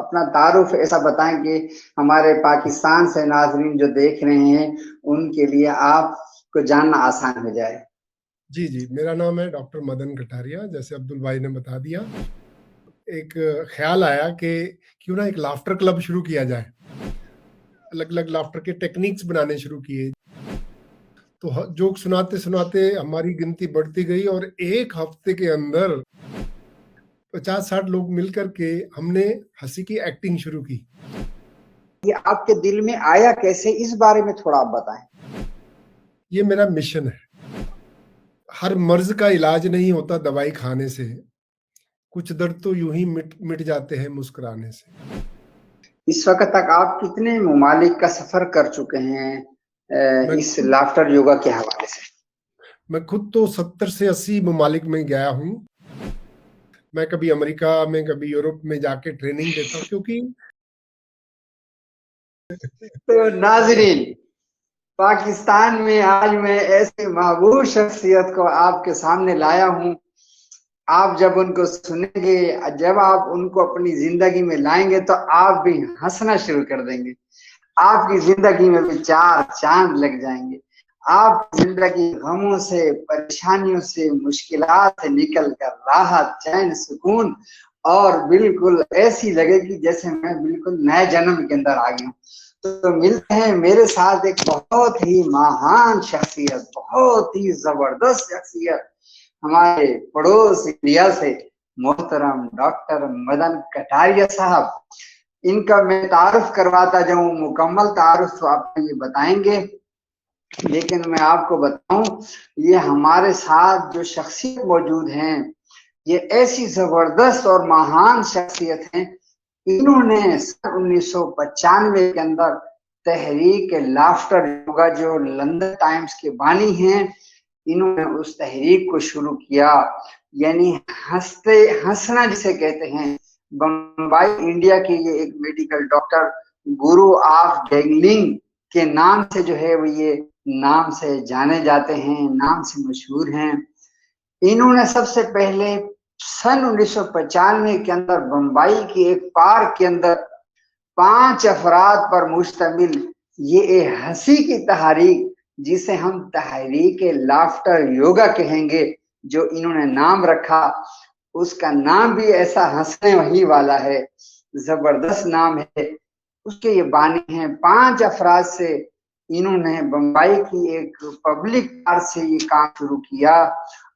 अपना तारुफ ऐसा बताएं कि हमारे पाकिस्तान से नाजरीन जो देख रहे हैं उनके लिए आपको जानना आसान हो जाए। जी जी, मेरा नाम है डॉक्टर मदन कटारिया। जैसे अब्दुल भाई ने बता दिया, एक ख्याल आया कि क्यों ना एक लाफ्टर क्लब शुरू किया जाए। अलग अलग लाफ्टर के टेक्निक्स बनाने शुरू किए, तो जोक सुनाते सुनाते हमारी गिनती बढ़ती गई और एक हफ्ते के अंदर 50-60 लोग मिलकर के हमने हंसी की एक्टिंग शुरू की। ये आपके दिल में आया कैसे, इस बारे में थोड़ा आप बताएं। ये मेरा मिशन है। हर मर्ज का इलाज नहीं होता दवाई खाने से, कुछ दर्द तो यूं ही मिट मिट जाते हैं मुस्कुराने से। इस वक्त तक आप कितने ममालिक का सफर कर चुके हैं मैं इस खुद लाफ्टर योगा के हवाले से? मैं खुद तो 70 से 80 ममालिक में गया हूँ। मैं कभी अमेरिका में, कभी यूरोप में जाके ट्रेनिंग देता हूँ, क्योंकि तो नाजरीन, पाकिस्तान में आज मैं ऐसी महबूब शख्सियत को आपके सामने लाया हूं। आप जब उनको सुनेंगे, जब आप उनको अपनी जिंदगी में लाएंगे तो आप भी हंसना शुरू कर देंगे। आपकी जिंदगी में भी चार चांद लग जाएंगे। आप जिंदगी गमों से, परेशानियों से, मुश्किलात से निकल कर राहत, चैन, सुकून और बिल्कुल ऐसी लगेगी जैसे मैं बिल्कुल नए जन्म के अंदर आ गया हूँ। तो मिलते हैं मेरे साथ एक बहुत ही महान शख्सियत, बहुत ही जबरदस्त शख्सियत, हमारे पड़ोस इंडिया से मोहतरम डॉक्टर मदन कटारिया साहब। इनका मैं तारुफ करवाता जाऊं, मुकम्मल तारुफ तो आपको ये बताएंगे, लेकिन मैं आपको बताऊं, ये हमारे साथ जो शख्सियत मौजूद हैं, ये ऐसी जबरदस्त और महान शख्सियत हैं। इन्होंने सन 1995 के अंदर तहरीक लाफ्टर योगा, जो लंदन टाइम्स के बानी हैं, इन्होंने उस तहरीक को शुरू किया। यानी हंसते हंसना जिसे कहते हैं। बम्बई इंडिया के ये एक मेडिकल डॉक्टर गुरु ऑफ गैंगलिंग के नाम से जो है वो ये नाम से जाने जाते हैं, नाम से मशहूर हैं। इन्होंने सबसे पहले सन 1995 के अंदर बम्बई की एक पार्क के अंदर 5 अफराद पर मुश्तमिल ये एक हंसी की तहरीक, जिसे हम तहरीक लाफ्टर योगा कहेंगे, जो इन्होंने नाम रखा, उसका नाम भी ऐसा हंसने वही वाला है, जबरदस्त नाम है। उसके ये बानी हैं। 5 अफराद से इन्होंने बम्बई की एक पब्लिक पार्क से ये काम शुरू किया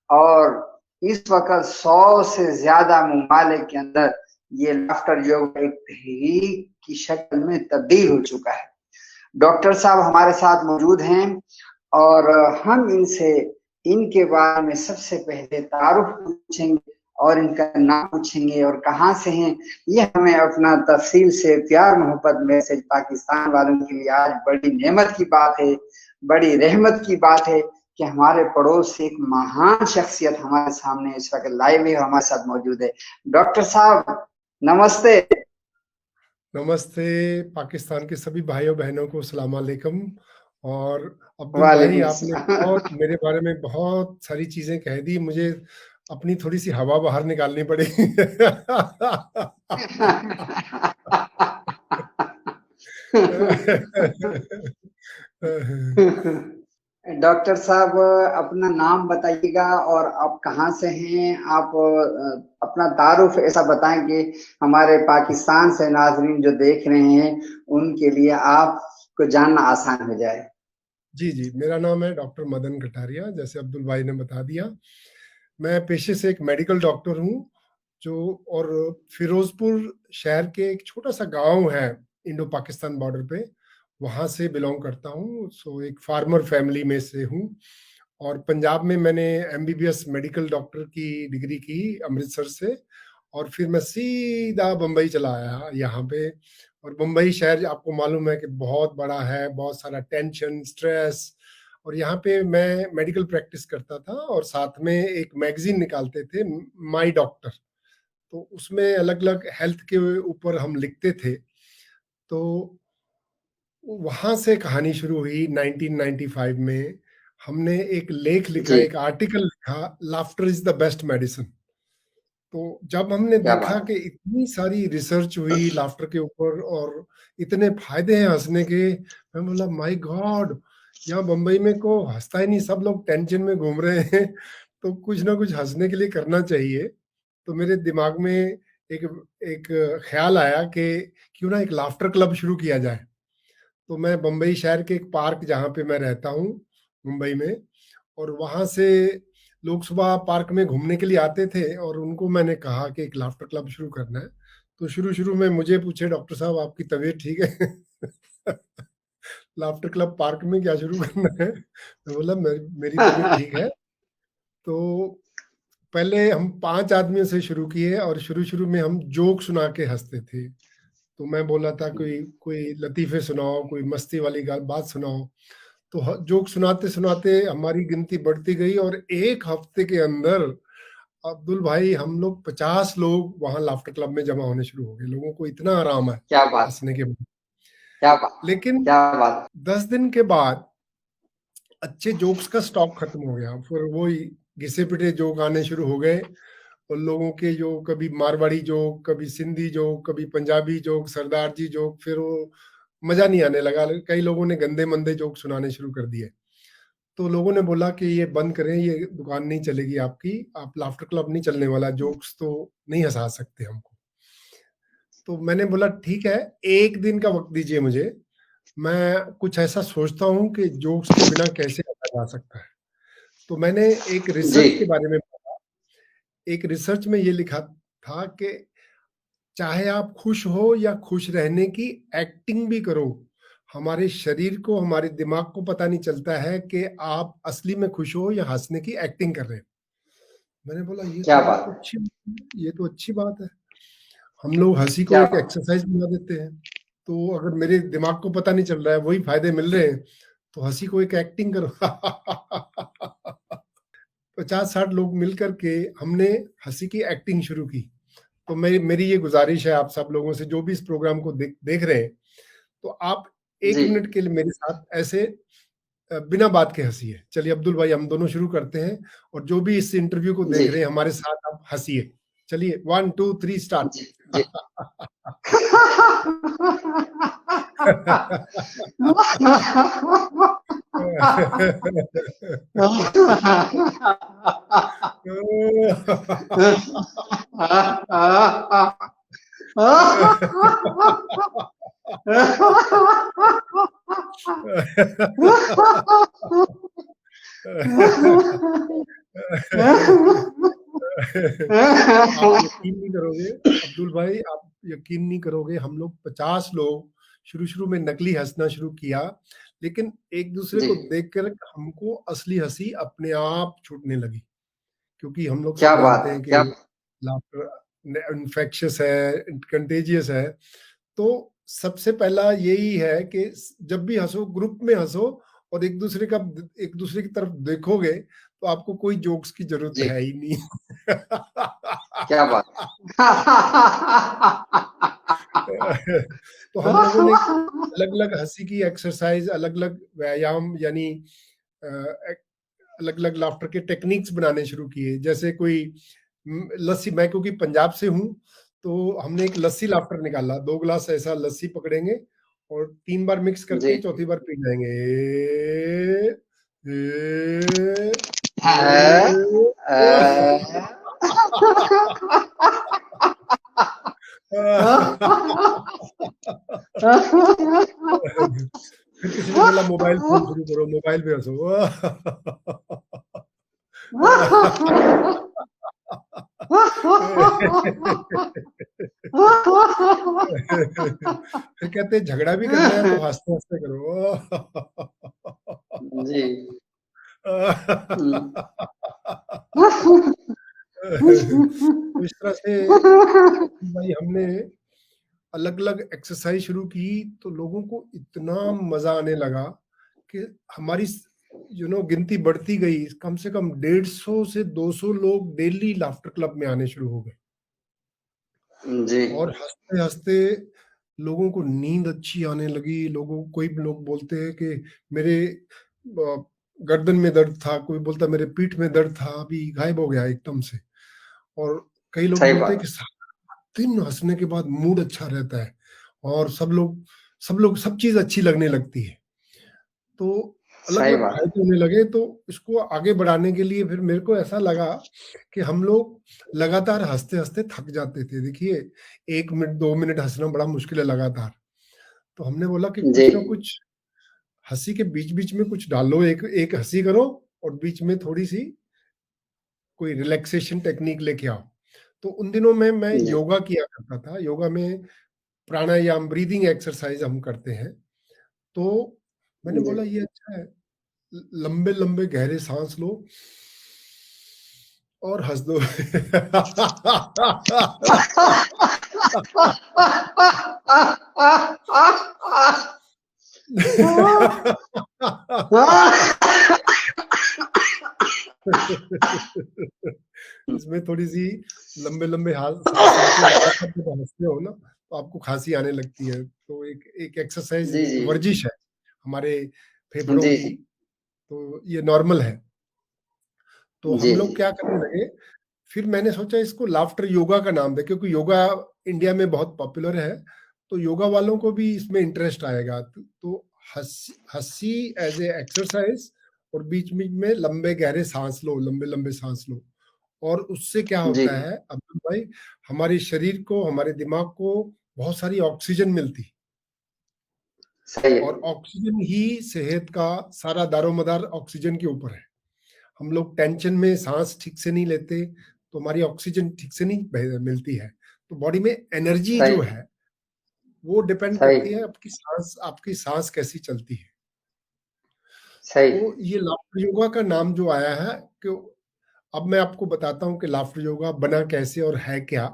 और इस वक्त 100 से ज्यादा ममालिक के अंदर ये लाफ्टर योगा एक तहरीक की शक्ल में तब्दील हो चुका है। डॉक्टर साहब हमारे साथ मौजूद हैं और हम इनसे इनके बारे में सबसे पहले तारुफ पूछेंगे और इनका नाम पूछेंगे और कहाँ से हैं। ये हमें अपना तफसील से, प्यार मोहब्बत में से, पाकिस्तान वालों के लिए आज बड़ी नेमत की बात है, बड़ी रहमत की बात है कि हमारे पड़ोस से एक महान शख्सियत हमारे सामने इस वक्त लाइव है, हमारे साथ मौजूद है। डॉक्टर साहब नमस्ते। नमस्ते। पाकिस्तान के सभी भाइयों बहनों को सलाम वालेकुम। और अब्दुल भाई, वालेकुम आपने सलाम। बहुत मेरे बारे में बहुत सारी चीजें कह दी, मुझे अपनी थोड़ी सी हवा बाहर निकालनी पड़ेगी। डॉक्टर साहब अपना नाम बताइएगा और आप कहाँ से हैं। आप अपना तारुफ ऐसा बताएं कि हमारे पाकिस्तान से नाजरीन जो देख रहे हैं उनके लिए आपको जानना आसान हो जाए। जी जी, मेरा नाम है डॉक्टर मदन कटारिया। जैसे अब्दुल भाई ने बता दिया, मैं पेशे से एक मेडिकल डॉक्टर हूँ, जो और फिरोजपुर शहर के एक छोटा सा गांव है इंडो पाकिस्तान बॉर्डर पे, वहां से बिलोंग करता हूँ। सो एक फार्मर फैमिली में से हूँ। और पंजाब में मैंने एमबीबीएस मेडिकल डॉक्टर की डिग्री की अमृतसर से, और फिर मैं सीधा बम्बई चला आया यहाँ पे। और बम्बई शहर आपको मालूम है कि बहुत बड़ा है, बहुत सारा टेंशन, स्ट्रेस। और यहाँ पे मैं मेडिकल प्रैक्टिस करता था और साथ में एक मैगजीन निकालते थे, माई डॉक्टर। तो उसमें अलग अलग हेल्थ के ऊपर हम लिखते थे। तो वहां से कहानी शुरू हुई 1995 में। हमने एक लेख लिखा, जी। एक आर्टिकल लिखा, laughter is the best medicine. तो जब हमने क्या देखा बात कि इतनी सारी रिसर्च हुई लाफ्टर के ऊपर और इतने फायदे हैं हंसने के, मैं बोला माय गॉड, यहाँ बम्बई में को हंसता ही नहीं, सब लोग टेंशन में घूम रहे हैं, तो कुछ ना कुछ हंसने के लिए करना चाहिए। तो मेरे दिमाग में एक एक ख्याल आया कि क्यों ना एक लाफ्टर क्लब शुरू किया जाए। तो मैं बम्बई शहर के एक पार्क जहाँ पे मैं रहता हूँ मुंबई में, और वहाँ से लोग सुबह पार्क में घूमने के लिए आते थे और उनको मैंने कहा कि एक लाफ्टर क्लब शुरू करना है। तो शुरू शुरू में मुझे पूछे, डॉक्टर साहब आपकी तबीयत ठीक है? लाफ्टर क्लब पार्क में क्या शुरू करना है? मैं बोला मेरी तबीयत ठीक है। तो पहले हम 5 आदमियों से शुरू किए और शुरू शुरू में हम जोक सुना के हंसते थे। तो मैं बोला था कोई कोई लतीफे सुनाओ, कोई मस्ती वाली बात सुनाओ। तो जोक सुनाते सुनाते हमारी गिनती बढ़ती गई और एक हफ्ते के अंदर अब्दुल भाई हम लोग 50 लोग वहां लाफ्टर क्लब में जमा होने शुरू हो गए। लोगों को इतना आराम है क्या बात हंसने के बाद। क्या बात लेकिन क्या बात 10 दिन के बाद अच्छे जोक्स का स्टॉक खत्म हो गया, फिर वही घिसे पिटे जोक आने शुरू हो गए। और लोगों के जो कभी मारवाड़ी जोक, कभी सिंधी जोक, कभी पंजाबी जोक, सरदार जी जोक, फिर वो मजा नहीं आने लगा। कई लोगों ने गंदे मंदे जोक सुनाने शुरू कर दिए। तो लोगों ने बोला कि ये बंद करें, ये दुकान नहीं चलेगी आपकी, आप लाफ्टर क्लब नहीं चलने वाला, जोक्स तो नहीं हंसा सकते हमको। तो मैंने बोला ठीक है, एक दिन का वक्त दीजिए मुझे, मैं कुछ ऐसा सोचता हूँ कि जोक्स के बिना कैसे हंसा जा सकता है। तो मैंने एक जी रिसर्च के बारे में पढ़ा। एक रिसर्च में ये लिखा था कि चाहे आप खुश हो या खुश रहने की एक्टिंग भी करो, हमारे शरीर को, हमारे दिमाग को पता नहीं चलता है कि आप असली में खुश हो या हंसने की एक्टिंग कर रहे हैं। मैंने बोला ये क्या तो बहुत बात अच्छी, ये तो अच्छी बात है। हम लोग हंसी को क्या एक एक्सरसाइज बना देते हैं। तो अगर मेरे दिमाग को पता नहीं चल रहा है, वही फायदे मिल रहे हैं, तो हंसी को एक एक्टिंग करो। 50-60 लोग मिलकर के हमने हंसी की एक्टिंग शुरू की। तो मेरी ये गुजारिश है आप सब लोगों से, जो भी इस प्रोग्राम को देख रहे हैं, तो आप एक जी मिनट के लिए मेरे साथ ऐसे बिना बात के हंसिए। चलिए अब्दुल भाई, हम दोनों शुरू करते हैं, और जो भी इस इंटरव्यू को जी देख रहे हैं हमारे साथ आप हंसिए। चलिए 1 2 3 स्टार्ट। जी जी आप यकीन नहीं करोगे अब्दुल भाई, आप यकीन नहीं करोगे, हम लोग 50 लोग शुरू शुरू में नकली हंसना शुरू किया, लेकिन एक दूसरे जी को देखकर हमको असली हंसी अपने आप छूटने लगी। क्योंकि हम लोग क्या सब बात जानते है हैं कि क्या लाफ्टर इन्फेक्शियस है, कंटेजियस है। तो सबसे पहला यही है कि जब भी हंसो, ग्रुप में हंसो, और एक दूसरे की तरफ देखोगे तो आपको कोई जोक्स की जरूरत जी है ही नहीं। क्या बात तो हम लोगों ने अलग अलग हंसी की एक्सरसाइज, अलग अलग व्यायाम, यानी अलग अलग लाफ्टर के टेक्निक्स बनाने शुरू किए। जैसे कोई लस्सी, मैं क्योंकि पंजाब से हूँ, तो हमने एक लस्सी लाफ्टर निकाला। 2 गिलास ऐसा लस्सी पकड़ेंगे और 3 बार मिक्स करके जी चौथी बार पी जाएंगे। ए, है ए, फिर किसी ने बोला मोबाइल फोन शुरू करो, मोबाइल पे हंसो। फिर कहते हैं झगड़ा भी करना है तो हंसते हंसते करो। जी तो इस तरह से भाई हमने अलग अलग एक्सरसाइज शुरू की, तो लोगों को इतना मजा आने लगा कि हमारी गिनती बढ़ती गई। कम से कम 150 से 200 लोग डेली लाफ्टर क्लब में आने शुरू हो गए। जी और हंसते हंसते लोगों को नींद अच्छी आने लगी। कोई लोग बोलते हैं कि मेरे गर्दन में दर्द था, कोई बोलता मेरे पीठ में दर्द था, अभी गायब हो गया एकदम से। और कई लोग सही बोलते हैं बात। कि सारा दिन हंसने के बाद मूड अच्छा रहता है और सब सब चीज अच्छी लगने लगती है। तो अलग सही अलग बात। फायदे होने लगे, तो इसको आगे बढ़ाने के लिए फिर मेरे को ऐसा लगा कि हम लोग लगातार हंसते हंसते थक जाते थे। देखिए 1 मिनट 2 मिनट हंसना बड़ा मुश्किल है लगातार। तो हमने बोला कि जी कुछ ना कुछ हंसी के बीच बीच में कुछ डालो, एक एक हंसी करो और बीच में थोड़ी सी कोई रिलैक्सेशन टेक्निक लेके आओ। तो उन दिनों में मैं जी योगा किया करता था। योगा में प्राणायाम, ब्रीदिंग एक्सरसाइज हम करते हैं। तो मैंने जी। बोला ये अच्छा है, लंबे लंबे गहरे सांस लो और हंस दो। इसमें थोड़ी सी लंबे लंबे सांस लेके लगातार जब हंसते हो ना, तो आपको खांसी आने लगती है। तो एक एक एक्सरसाइज, जी एक जी वर्जिश है हमारे फेफड़ों जी की। तो ये नॉर्मल है। तो जी हम लोग क्या करने लगे, फिर मैंने सोचा इसको लाफ्टर योगा का नाम दे, क्योंकि योगा इंडिया में बहुत पॉपुलर है। तो योगा वालों को भी इसमें इंटरेस्ट आएगा। तो हंसी हंसी एज ए एक्सरसाइज, और बीच बीच में लंबे गहरे सांस लो, लंबे लंबे सांस लो। और उससे क्या जी। होता है अब्दुल भाई, हमारे शरीर को, हमारे दिमाग को बहुत सारी ऑक्सीजन मिलती। सही है। और ऑक्सीजन ही सेहत का सारा दारोमदार ऑक्सीजन के ऊपर है। हम लोग टेंशन में सांस ठीक से नहीं लेते, तो हमारी ऑक्सीजन ठीक से नहीं मिलती है। तो बॉडी में एनर्जी सही जो है वो डिपेंड सही करती है आपकी सांस कैसी चलती है। सही। तो ये लाफ्टर योगा का नाम जो आया है, कि अब मैं आपको बताता हूँ कि लाफ्टर योगा बना कैसे और है क्या।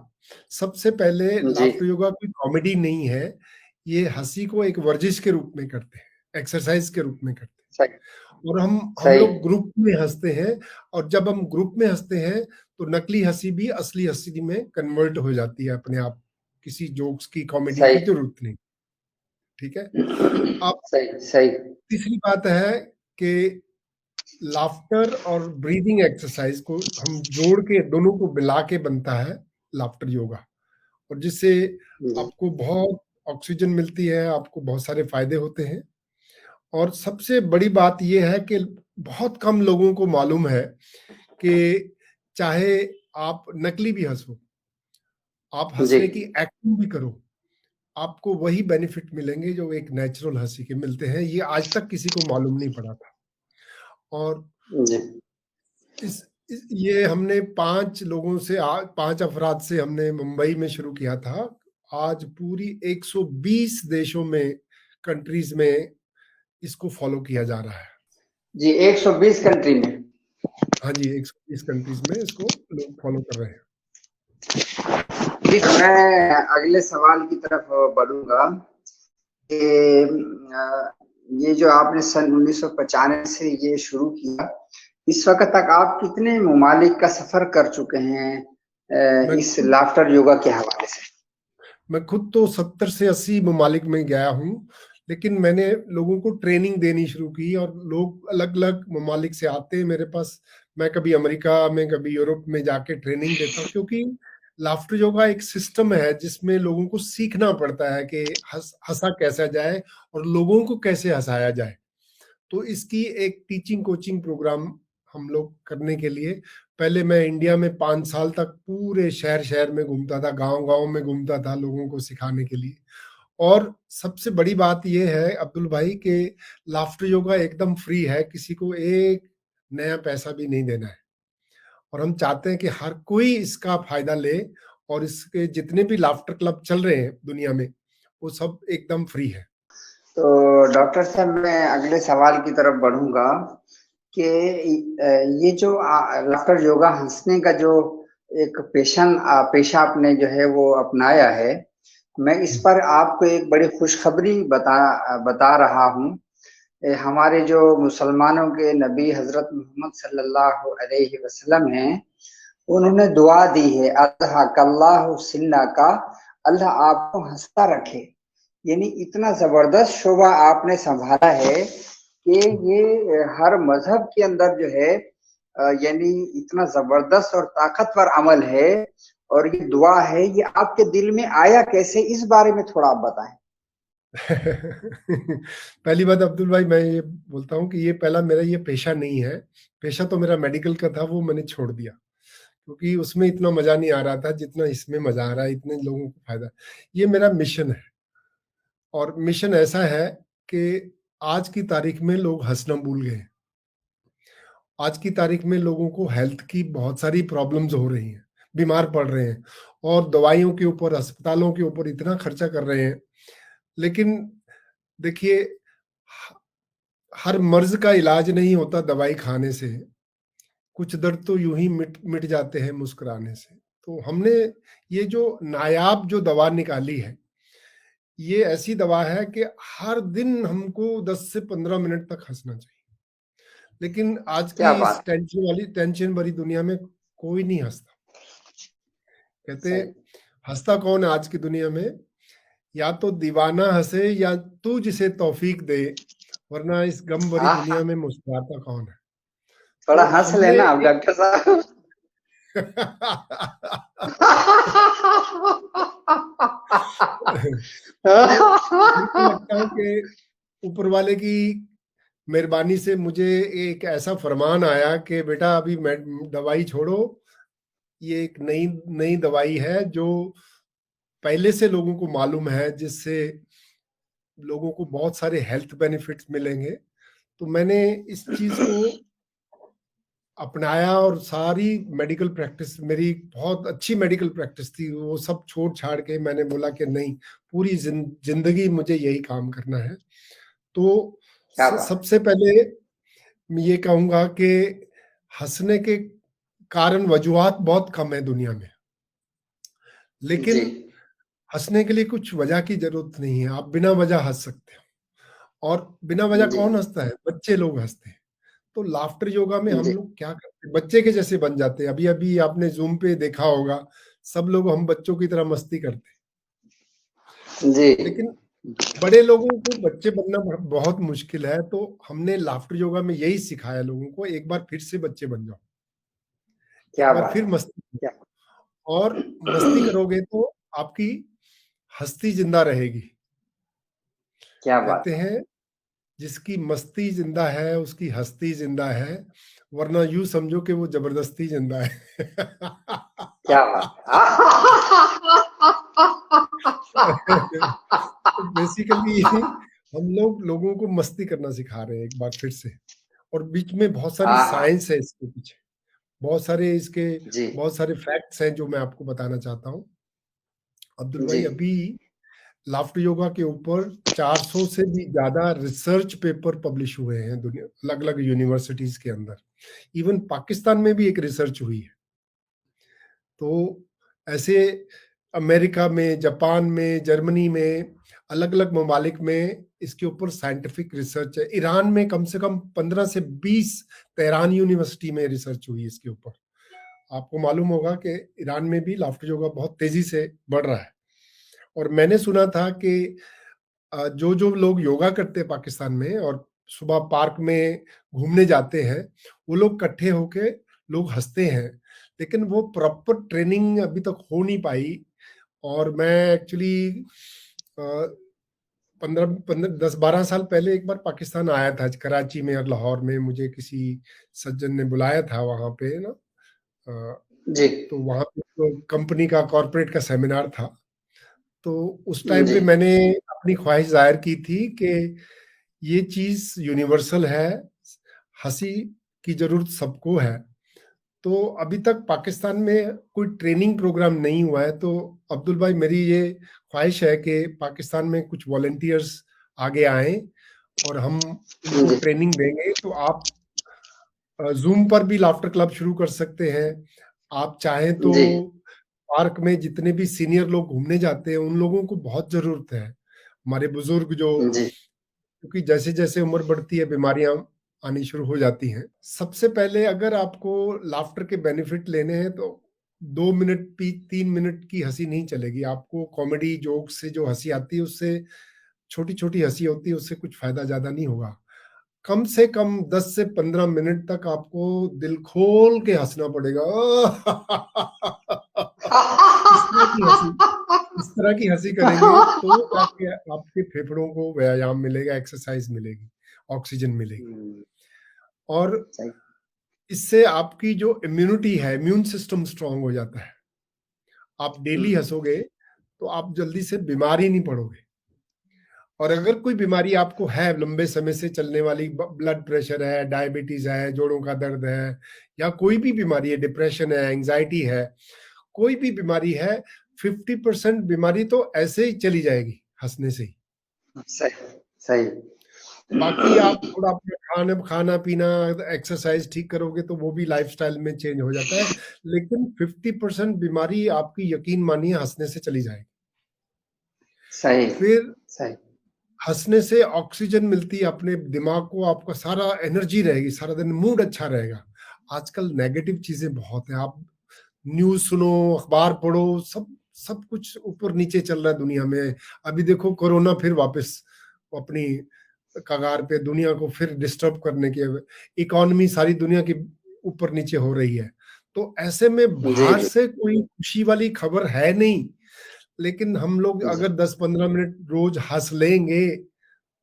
सबसे पहले जी लाफ्टर योगा कोई कॉमेडी नहीं है। ये हंसी को एक वर्जिश के रूप में करते हैं, एक्सरसाइज के रूप में करते हैं। सही और हम सही। लोग ग्रुप में हंसते हैं। और जब हम ग्रुप में हंसते हैं तो नकली हंसी भी असली हंसी में कन्वर्ट हो जाती है अपने आप। किसी जोक्स की, कॉमेडी की सही जरूरत नहीं। ठीक है। अब सही सही। तीसरी बात है कि लाफ्टर और ब्रीदिंग एक्सरसाइज को हम जोड़ के, दोनों को मिला के बनता है लाफ्टर योगा। और जिससे जी आपको बहुत ऑक्सीजन मिलती है, आपको बहुत सारे फायदे होते हैं। और सबसे बड़ी बात यह है कि बहुत कम लोगों को मालूम है कि चाहे आप नकली भी हंसो, आप जी। हंसने की एक्टिंग भी करो, आपको वही बेनिफिट मिलेंगे जो एक नेचुरल हंसी के मिलते हैं। ये आज तक किसी को मालूम नहीं पड़ा था। और जी ये हमने 5 अफराद से हमने मुंबई में शुरू किया था। आज पूरी 120 देशों में, कंट्रीज में इसको फॉलो किया जा रहा है। जी। 120 कंट्री में। हाँ जी, 120 कंट्रीज में इसको लोग फॉलो कर रहे हैं। जी, मैं अगले सवाल की तरफ बढ़ूंगा कि ये जो आपने सन 1995 से ये शुरू किया, इस वक्त तक आप कितने ममालिक का सफर कर चुके हैं मैं इस खुद लाफ्टर योगा के हवाले से? मैं खुद तो 70 से 80 ममालिक में गया हूँ। लेकिन मैंने लोगों को ट्रेनिंग देनी शुरू की, और लोग अलग अलग ममालिक से आते हैं मेरे पास। मैं कभी अमेरिका में, कभी यूरोप में जाके ट्रेनिंग देता हूँ, क्योंकि लाफ्टर योगा एक सिस्टम है जिसमें लोगों को सीखना पड़ता है कि हंसा कैसा जाए और लोगों को कैसे हंसाया जाए। तो इसकी एक टीचिंग कोचिंग प्रोग्राम हम लोग करने के लिए, पहले मैं इंडिया में 5 साल तक पूरे शहर शहर में घूमता था, गांव गांव में घूमता था लोगों को सिखाने के लिए। और सबसे बड़ी बात यह है अब्दुल भाई कि लाफ्टर योगा एकदम फ्री है, किसी को एक नया पैसा भी नहीं देना है। और हम चाहते हैं कि हर कोई इसका फायदा ले, और इसके जितने भी लाफ्टर क्लब चल रहे हैं दुनिया में, वो सब एकदम फ्री है। तो डॉक्टर साहब, मैं अगले सवाल की तरफ बढ़ूंगा कि ये जो लाफ्टर योगा, हंसने का जो एक पेशा आपने जो है वो अपनाया है, मैं इस पर आपको एक बड़ी खुशखबरी बता रहा हूँ। हमारे जो मुसलमानों के नबी हजरत मोहम्मद सल्लल्लाहु अलैहि वसल्लम हैं, उन्होंने दुआ दी है, अल्लाह कल्लाहु सिन्ना का, अल्लाह आपको हंसता रखे। यानी इतना जबरदस्त शोभा आपने संभाला है कि ये हर मजहब के अंदर जो है यानी इतना जबरदस्त और ताकतवर अमल है। और ये दुआ है, ये आपके दिल में आया कैसे, इस बारे में थोड़ा आप बताएं। पहली बात अब्दुल भाई, मैं ये बोलता हूँ कि ये पहला मेरा ये पेशा नहीं है। पेशा तो मेरा मेडिकल का था, वो मैंने छोड़ दिया क्योंकि उसमें इतना मजा नहीं आ रहा था जितना इसमें मजा आ रहा है, इतने लोगों को फायदा। ये मेरा मिशन है, और मिशन ऐसा है कि आज की तारीख में लोग हंसना भूल गए। आज की तारीख में लोगों को हेल्थ की बहुत सारी प्रॉब्लम्स हो रही हैं, बीमार पड़ रहे हैं, और दवाइयों के ऊपर, अस्पतालों के ऊपर इतना खर्चा कर रहे हैं। लेकिन देखिए, हर मर्ज का इलाज नहीं होता दवाई खाने से। कुछ दर्द तो यूं ही मिट मिट जाते हैं मुस्कुराने से। तो हमने ये जो नायाब जो दवा निकाली है, ये ऐसी दवा है कि हर दिन हमको 10 से 15 मिनट तक हंसना चाहिए। लेकिन आज की क्या इस बात। टेंशन भरी दुनिया में कोई नहीं हंसता। कहते सही। हंसता कौन है आज की दुनिया में? या तो दीवाना हंसे या तू जिसे तौफीक दे, वरना इस गम भरी हाँ, दुनिया में मुस्कुराता कौन है? थोड़ा तो हंस हमने लेना आप डॉक्टर साहब। तो मेरे को लगता है कि ऊपर वाले की मेहरबानी से मुझे एक ऐसा फरमान आया कि बेटा अभी दवाई छोड़ो। ये एक नई नई दवाई है जो पहले से लोगों को मालूम है, जिससे लोगों को बहुत सारे हेल्थ बेनिफिट्स मिलेंगे। तो मैंने इस चीज को अपनाया, और सारी मेडिकल प्रैक्टिस, मेरी बहुत अच्छी मेडिकल प्रैक्टिस थी, वो सब छोड़ छाड़ के मैंने बोला कि नहीं, पूरी जिंदगी मुझे यही काम करना है। तो क्या बात। सबसे पहले मैं ये कहूंगा कि हंसने के कारण वजूहात बहुत कम है दुनिया में, जी। लेकिन हंसने के लिए कुछ वजह की जरूरत नहीं है। आप बिना वजह हंस सकते हो, और बिना वजह जी। कौन हंसता है? बच्चे लोग हंसते हैं। तो लाफ्टर योगा में हम जी। लोग क्या करते हैं, बच्चे के जैसे बन जाते हैं। अभी अभी आपने जूम पे देखा होगा, सब लोग हम बच्चों की तरह मस्ती करते हैं। जी। लेकिन बड़े लोगों को बच्चे बनना बहुत मुश्किल है। तो हमने लाफ्टर योगा में यही सिखाया लोगों को, एक बार फिर से बच्चे बन जाओ, एक क्या बार बात फिर है। मस्ती करो। क्या। और मस्ती करोगे तो आपकी हस्ती जिंदा रहेगी। क्या बात कहते है। हैं जिसकी मस्ती जिंदा है उसकी हस्ती जिंदा है, वरना यूं समझो कि वो जबरदस्ती जिंदा है। क्या बात है। तो बेसिकली हम लोग लोगों को मस्ती करना सिखा रहे हैं एक बार फिर से। और बीच में बहुत सारी हाँ हाँ। साइंस है इसके पीछे, बहुत सारे इसके जी। बहुत सारे फैक्ट्स हैं जो मैं आपको बताना चाहता हूँ। अब्दुल जी। भाई, अभी लाफ्ट योगा के ऊपर 400 से भी ज्यादा रिसर्च पेपर पब्लिश हुए हैं दुनिया, अलग अलग यूनिवर्सिटीज के अंदर। इवन पाकिस्तान में भी एक रिसर्च हुई है। तो ऐसे अमेरिका में, जापान में, जर्मनी में, अलग अलग ममालिक में इसके ऊपर साइंटिफिक रिसर्च है। ईरान में कम से कम 15 से 20 तेहरान यूनिवर्सिटी में रिसर्च हुई इसके ऊपर। आपको मालूम होगा कि ईरान में भी लाफ्टर योगा बहुत तेजी से बढ़ रहा है। और मैंने सुना था कि जो जो लोग योगा करते हैं पाकिस्तान में और सुबह पार्क में घूमने जाते हैं, वो लोग इकट्ठे होके लोग हंसते हैं। लेकिन वो प्रॉपर ट्रेनिंग अभी तक हो नहीं पाई। और मैं एक्चुअली 10-12 साल पहले एक बार पाकिस्तान आया था, कराची में और लाहौर में। मुझे किसी सज्जन ने बुलाया था वहां पे ना। अ, जी। तो वहां पे तो कंपनी का, कॉरपोरेट का सेमिनार था। तो उस टाइम जी। पे मैंने अपनी ख्वाहिश जाहिर की थी कि ये चीज यूनिवर्सल है, हंसी की जरूरत सबको है। तो अभी तक पाकिस्तान में कोई ट्रेनिंग प्रोग्राम नहीं हुआ है। तो अब्दुल भाई, मेरी ये ख्वाहिश है कि पाकिस्तान में कुछ वॉलेंटियर्स आगे आए और हम उनको जी। ट्रेनिंग देंगे। तो आप जूम पर भी लाफ्टर क्लब शुरू कर सकते हैं। आप चाहें तो जी। पार्क में जितने भी सीनियर लोग घूमने जाते हैं, उन लोगों को बहुत जरूरत है। हमारे बुजुर्ग जो, जी। क्योंकि जैसे जैसे उम्र बढ़ती है बीमारियां आनी शुरू हो जाती हैं। सबसे पहले अगर आपको लाफ्टर के बेनिफिट लेने हैं तो 2 मिनट भी, 3 मिनट की हंसी नहीं चलेगी। आपको कॉमेडी जोक से जो हंसी आती है, उससे छोटी छोटी हंसी होती है, उससे कुछ फायदा ज्यादा नहीं होगा। कम से कम 10 से 15 मिनट तक आपको दिल खोल के हंसना पड़ेगा। इस तरह की हंसी करेंगे तो जाके आपके फेफड़ों को व्यायाम मिलेगा, एक्सरसाइज मिलेगी, ऑक्सीजन मिलेगी, और सही। इससे आपकी जो इम्यूनिटी है, इम्यून सिस्टम स्ट्रांग हो जाता है। आप डेली हंसोगे तो आप जल्दी से बीमार ही नहीं पड़ोगे। और अगर कोई बीमारी आपको है लंबे समय से चलने वाली, ब्लड प्रेशर है, डायबिटीज है, जोड़ों का दर्द है, या कोई भी बीमारी है, डिप्रेशन है, एंजाइटी है, कोई भी बीमारी है, 50% बीमारी तो ऐसे ही चली जाएगी हंसने से ही। सही सही। बाकी आप थोड़ा अपना खाना पीना, एक्सरसाइज ठीक करोगे तो वो भी लाइफस्टाइल में चेंज हो जाता है, लेकिन 50% बीमारी आपकी यकीन मानिए हंसने से चली जाएगी। सही फिर सही। हंसने से ऑक्सीजन मिलती है अपने दिमाग को, आपका सारा एनर्जी रहेगी, सारा दिन मूड अच्छा रहेगा। आजकल नेगेटिव चीजें बहुत है, आप न्यूज सुनो, अखबार पढ़ो, सब कुछ ऊपर नीचे चल रहा है दुनिया में। अभी देखो कोरोना फिर वापस अपनी कगार पे, दुनिया को फिर डिस्टर्ब करने की, इकोनॉमी सारी दुनिया की ऊपर नीचे हो रही है। तो ऐसे में जी बाहर जी से कोई खुशी वाली खबर है नहीं, लेकिन हम लोग जी। अगर 10-15 मिनट रोज हंस लेंगे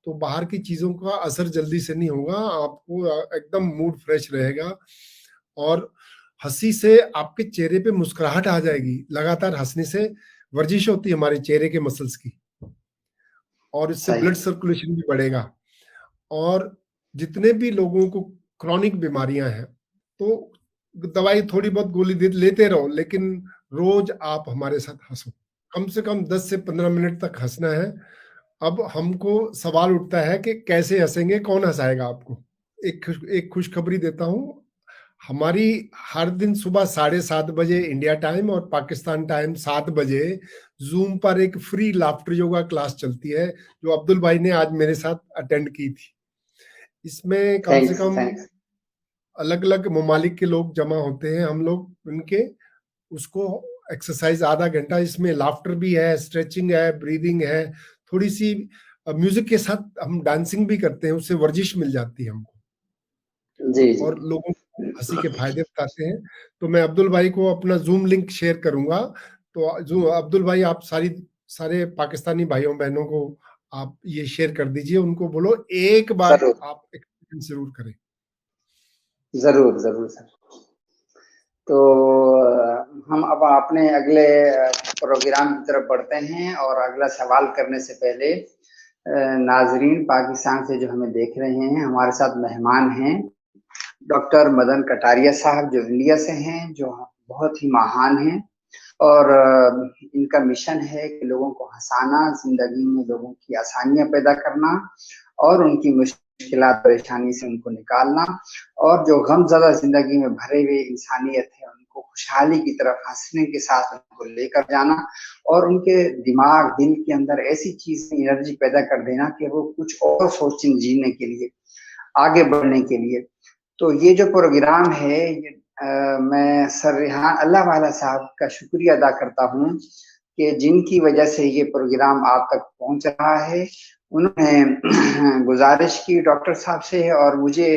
तो बाहर की चीजों का असर जल्दी से नहीं होगा, आपको एकदम मूड फ्रेश रहेगा। और हंसी से आपके चेहरे पे मुस्कुराहट आ जाएगी। लगातार हंसने से वर्जिश होती है हमारे चेहरे के मसल्स की, और इससे सही ब्लड सर्कुलेशन भी बढ़ेगा। और जितने भी लोगों को क्रॉनिक बीमारियां हैं, तो दवाई थोड़ी बहुत गोली लेते रहो, लेकिन रोज आप हमारे साथ हंसो, कम से कम 10 से 15 मिनट तक हंसना है। अब हमको सवाल उठता है कि कैसे हंसेंगे, कौन हंसाएगा आपको। एक खुशखबरी देता हूँ। हमारी हर दिन सुबह 7:30 बजे इंडिया टाइम और पाकिस्तान टाइम 7 बजे जूम पर एक फ्री लाफ्टर योगा क्लास चलती है, जो अब्दुल भाई ने आज मेरे साथ अटेंड की थी। इसमें कम से थैंक्स कम थैंक्स। अलग अलग ममालिक के लोग जमा होते हैं, हम लोग उनके उसको एक्सरसाइज आधा घंटा, इसमें लाफ्टर भी है, स्ट्रेचिंग है, ब्रीदिंग है, थोड़ी सी म्यूजिक के साथ हम डांसिंग भी करते हैं, उससे वर्जिश मिल जाती है हमको, जी जी। और लोगों को हंसी के फायदे बताते हैं। तो मैं अब्दुल भाई को अपना जूम लिंक शेयर करूंगा, तो जो अब्दुल भाई आप सारे पाकिस्तानी भाइयों बहनों को आप ये शेयर कर दीजिए, उनको बोलो एक बार जरूर आप एक्सपीरियंस जरूर करें। जरूर जरूर सर। तो हम अब अपने अगले प्रोग्राम की तरफ बढ़ते हैं, और अगला सवाल करने से पहले नाजरीन पाकिस्तान से जो हमें देख रहे हैं, हमारे साथ मेहमान हैं डॉक्टर मदन कटारिया साहब, जो इंडिया से हैं, जो बहुत ही महान हैं। और इनका मिशन है कि लोगों को हंसाना, जिंदगी में लोगों की आसानियां पैदा करना, और उनकी मुश्किलात परेशानी से उनको निकालना, और जो गमज़दा जिंदगी में भरे हुए इंसानियत है उनको खुशहाली की तरफ हंसने के साथ उनको लेकर जाना, और उनके दिमाग दिल के अंदर ऐसी चीज एनर्जी पैदा कर देना कि वो कुछ और सोचें जीने के लिए, आगे बढ़ने के लिए। तो ये जो प्रोग्राम है, ये मैं सर रेहान अल्लाह वाला साहब का शुक्रिया अदा करता हूँ कि जिनकी वजह से ये प्रोग्राम आप तक पहुंच रहा है। उन्होंने गुजारिश की डॉक्टर साहब से, और मुझे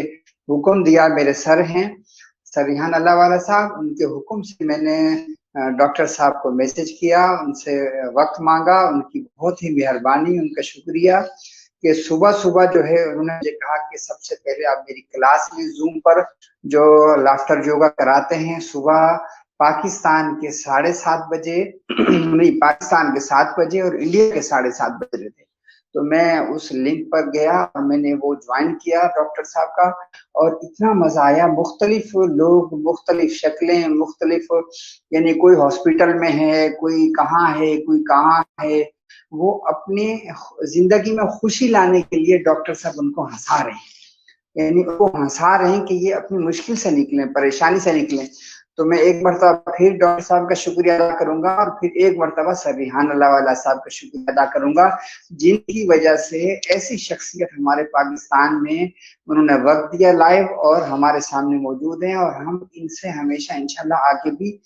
हुक्म दिया, मेरे सर हैं सर रेहान अल्लाह वाला साहब, उनके हुक्म से मैंने डॉक्टर साहब को मैसेज किया, उनसे वक्त मांगा। उनकी बहुत ही मेहरबानी, उनका शुक्रिया कि सुबह सुबह जो है उन्होंने मुझे कहा कि सबसे पहले आप मेरी क्लास में जूम पर जो लाफ्टर योगा कराते हैं, सुबह पाकिस्तान के 7:30 बजे नहीं, पाकिस्तान के 7 बजे और इंडिया के 7:30 बजे थे। तो मैं उस लिंक पर गया और मैंने वो ज्वाइन किया डॉक्टर साहब का, और इतना मजा आया। मुख्तलिफ लोग, मुख्तलिफ शक्लें, मुख्तलिफ, यानी कोई हॉस्पिटल में है, कोई कहाँ है, वो अपने जिंदगी में खुशी लाने के लिए डॉक्टर साहब उनको हंसा रहे हैं, यानी उनको हंसा रहे हैं कि ये अपनी मुश्किल से निकलें, परेशानी से निकलें। तो मैं एक मरतबा फिर डॉक्टर साहब का शुक्रिया अदा करूंगा, और फिर एक मरतबा सर रेहान अल्लाह वाला साहब का शुक्रिया अदा करूंगा, जिनकी वजह से ऐसी शख्सियत हमारे पाकिस्तान में उन्होंने वक्त दिया लाइव, और हमारे सामने मौजूद हैं, और हम इनसे हमेशा इंशाल्लाह आगे भी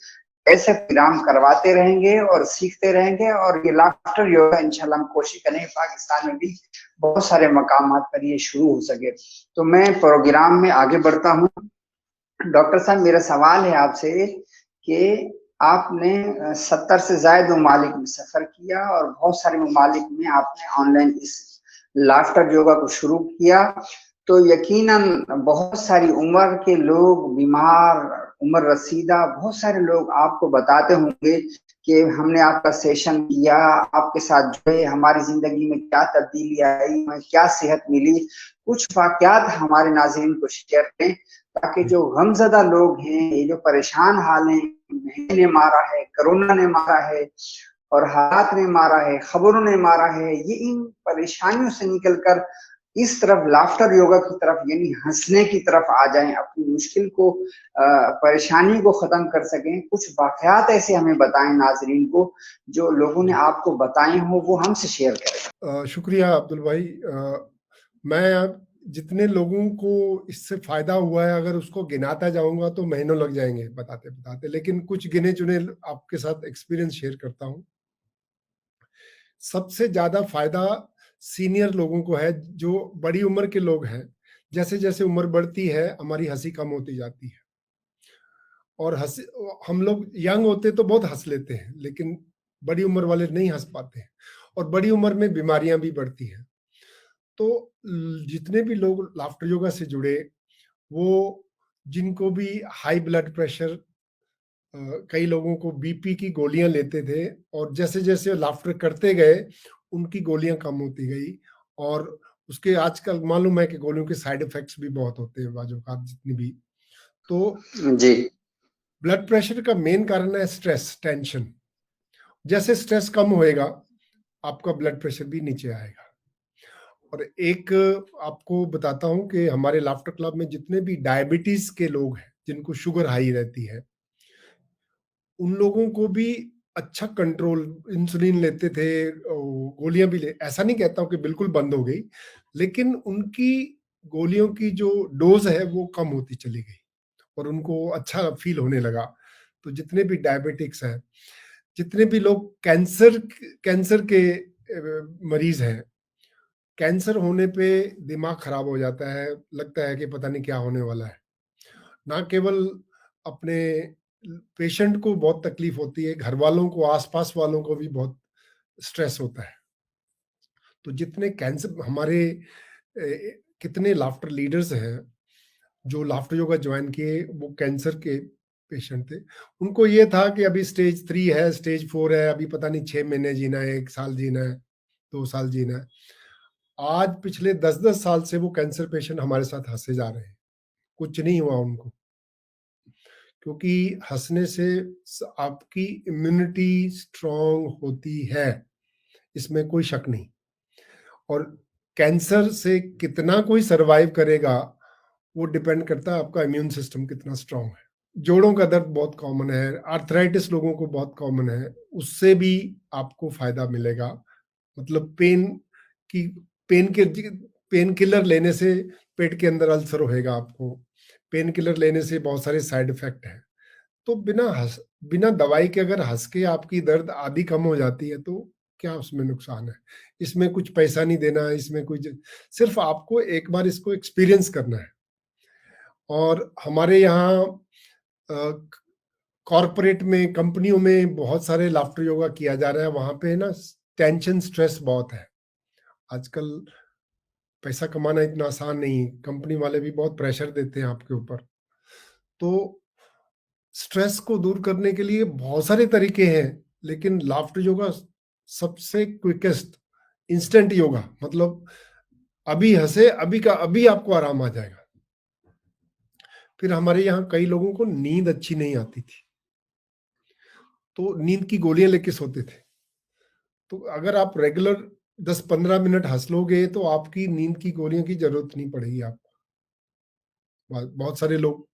ऐसे प्रोग्राम करवाते रहेंगे और सीखते रहेंगे। और ये लाफ्टर योगा इंशाल्लाह हम कोशिश करेंगे पाकिस्तान में भी बहुत सारे मकामात पर ये शुरू हो सके। तो मैं प्रोग्राम में आगे बढ़ता हूँ। डॉक्टर साहब, मेरा सवाल है आपसे कि आपने 70 से ज्यादा ममालिक में सफर किया और बहुत सारे ममालिक में आपने ऑनलाइन इस लाफ्टर योगा को शुरू किया। तो यकीनन बहुत सारी उम्र के लोग, बीमार, उम्र रसीदा, बहुत सारे लोग आपको बताते होंगे कि हमने आपका सेशन किया, आपके साथ जुड़े, हमारी जिंदगी में क्या तब्दीली आई, हमें क्या सेहत मिली। कुछ वाकयात हमारे नाज़रीन को शेयर करें ताकि जो गमजदा लोग हैं, ये जो परेशान हाल हैं, महंगाई ने मारा है, कोरोना ने मारा है और हालात ने मारा है, खबरों ने मारा है, ये इन परेशानियों से निकलकर इस तरफ लाफ्टर योगा की तरफ यानी हंसने की तरफ आ जाएं, अपनी मुश्किल को परेशानी को खत्म कर सकें। कुछ वाकयात ऐसे हमें बताएं नाजरीन को जो लोगों ने आपको बताए हो, वो हमसे शेयर करें। शुक्रिया अब्दुल भाई। मैं जितने लोगों को इससे फायदा हुआ है अगर उसको गिनाता जाऊंगा तो महीनों लग जाएंगे बताते बताते, लेकिन कुछ गिने चुने आपके साथ एक्सपीरियंस शेयर करता हूं। सबसे ज्यादा फायदा सीनियर लोगों को है, जो बड़ी उम्र के लोग हैं। जैसे जैसे उम्र बढ़ती है हमारी हंसी कम होती जाती है, और हंसी, हम लोग यंग होते तो बहुत हंस लेते हैं, लेकिन बड़ी उम्र वाले नहीं हंस पाते हैं, और बड़ी उम्र में बीमारियां भी बढ़ती हैं। तो जितने भी लोग लाफ्टर योगा से जुड़े, वो जिनको भी हाई ब्लड प्रेशर, कई लोगों को बीपी की गोलियां लेते थे, और जैसे जैसे लाफ्टर करते गए उनकी गोलियां कम होती गई। और उसके आजकल मालूम है कि गोलियों के साइड इफेक्ट्स भी बहुत होते हैं बाजू का, जितनी भी। तो जी, ब्लड प्रेशर का मेन कारण है स्ट्रेस, टेंशन। जैसे स्ट्रेस कम होएगा आपका ब्लड प्रेशर भी नीचे आएगा। और एक आपको बताता हूं कि हमारे लाफ्टर क्लब में जितने भी डायबिटीज के लोग हैं, जिनको शुगर हाई रहती है, उन लोगों को भी अच्छा कंट्रोल, इंसुलिन लेते थे, गोलियां भी ले, ऐसा नहीं कहता हूं कि बिल्कुल बंद हो गई, लेकिन उनकी गोलियों की जो डोज है वो कम होती चली गई और उनको अच्छा फील होने लगा। तो जितने भी डायबिटिक्स हैं, जितने भी लोग कैंसर के मरीज हैं, कैंसर होने पे दिमाग खराब हो जाता है, लगता है कि पता नहीं क्या होने वाला है। ना केवल अपने पेशेंट को बहुत तकलीफ होती है, घर वालों को, आसपास वालों को भी बहुत स्ट्रेस होता है। तो जितने कैंसर हमारे कितने लाफ्टर लीडर्स हैं जो लाफ्टर योगा ज्वाइन किए, वो कैंसर के पेशेंट थे। उनको ये था कि अभी स्टेज 3 है, स्टेज 4 है, अभी पता नहीं 6 महीने जीना है, 1 साल जीना है, 2 साल जीना है। आज पिछले 10-10 साल से वो कैंसर पेशेंट हमारे साथ हंसे जा रहे हैं, कुछ नहीं हुआ उनको। क्योंकि हंसने से आपकी इम्यूनिटी स्ट्रांग होती है, इसमें कोई शक नहीं। और कैंसर से कितना कोई सरवाइव करेगा वो डिपेंड करता है आपका इम्यून सिस्टम कितना स्ट्रांग है। जोड़ों का दर्द बहुत कॉमन है, आर्थराइटिस लोगों को बहुत कॉमन है, उससे भी आपको फायदा मिलेगा। मतलब की पेन किलर लेने से पेट के अंदर अल्सर होएगा आपको, पेन किलर लेने से बहुत सारे साइड इफेक्ट है। तो बिना दवाई के अगर हंस के आपकी दर्द आधी कम हो जाती है तो क्या उसमें नुकसान है? इसमें कुछ पैसा नहीं देना, इसमें कुछ, सिर्फ आपको एक बार इसको एक्सपीरियंस करना है। और हमारे यहाँ कॉरपोरेट में, कंपनियों में बहुत सारे लाफ्टर योगा किया जा रहा है। वहां पे ना टेंशन, स्ट्रेस बहुत है आजकल। पैसा कमाना इतना आसान नहीं, कंपनी वाले भी बहुत प्रेशर देते हैं आपके ऊपर। तो स्ट्रेस को दूर करने के लिए बहुत सारे तरीके हैं, लेकिन लाफ्टर योगा सबसे क्विकेस्ट इंस्टेंट योगा। मतलब अभी हंसे, अभी का अभी आपको आराम आ जाएगा। फिर हमारे यहाँ कई लोगों को नींद अच्छी नहीं आती थी, तो नींद की गोलियां लेके सोते थे। तो अगर आप रेगुलर 10-15 मिनट हंस लोगे तो आपकी नींद की गोलियों की जरूरत नहीं पड़ेगी आपको। बहुत सारे लोग